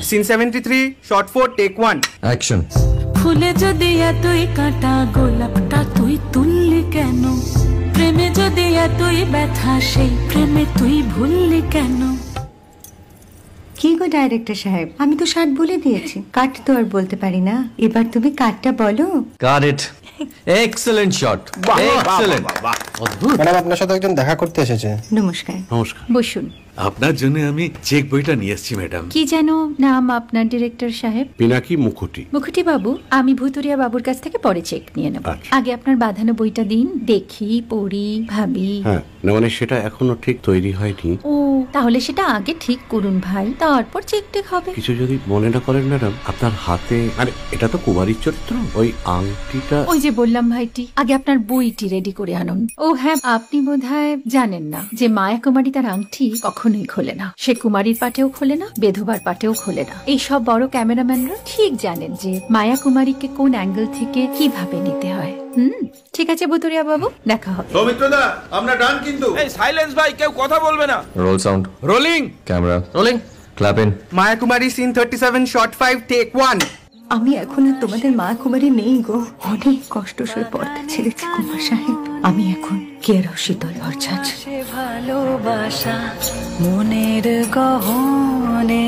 Scene 73 short 4 take 1 action. ফুলে যদি এতই কাঁটা গোলাপটা তুই তুললি কেন? প্রেমে যদি এতই ব্যথা সেই প্রেমে তুই ভুললি কেন? কি গো ডাইরেক্টর সাহেব, আমি তো 60 বলে দিয়েছি, কাট তো আর বলতে পারি না, এবার তুমি কাটটা বলো। Got it. Excellent shot, excellent. অদ্ভুত। ম্যাডাম আপনার সাথে একজন দেখা করতে এসেছে। নমস্কার। নমস্কার। বসুন। আপনার জন্য আমি চেক বইটা নিয়ে এসেছি ম্যাডাম। কি যেন নাম আপনার ডিরেক্টর সাহেব? পিনাকি মুখোটি। মুখুটি বাবু, আমি ভুতুরিয়া বাবুর কাছ থেকে পরে চেক নিয়ে নেব। আচ্ছা। আগে আপনার বাঁধানো বইটা দিন, দেখি, পড়ি, ভাবি। হ্যাঁ, না মানে সেটা এখনো ঠিক তৈরি হয়নি। ও, তাহলে সেটা আগে ঠিক করুন ভাই, তারপর চেক টেক হবে। কিছু যদি মনে না করেন ম্যাডাম, আপনার হাতে, আরে এটা তো কুমারীর চরিত্র, ওই আংটিটা। ওই যে বললাম ভাইটি, আগে আপনার বইটি রেডি করে আনুন। ও হ্যাঁ, আপনি বোধহয় জানেন না যে মায়া কুমারী তার আংটি কখনোই খোলে না। সে কুমারীর পাটেও খোলে না, বেধবার পাটেও খোলে না। এই সব বড় ক্যামেরাম্যানরা ঠিক জানেন যে মায়া কুমারীকে কোন অ্যাঙ্গেল থেকে কিভাবে নিতে হয়। ঠিক আছে ভুতুরিয়া বাবু, দেখা হবে। সৌমিত্রদা, আমরা ডান কিন্তু। এই সাইলেন্স ভাই, কেউ কথা বলবে না। Roll sound. Rolling. Camera rolling. Clap in. Maya Kumari scene 37 shot 5 take 1। আমি এখন আর তোমাদের মা কুমারী নেই গো, অনেক কষ্ট সয়ে পর্দা ছেড়েছি কুমার সাহেব। আমি এখন কেরও শীতল ভরছাছ। ভালোবাসা মনের গহনে।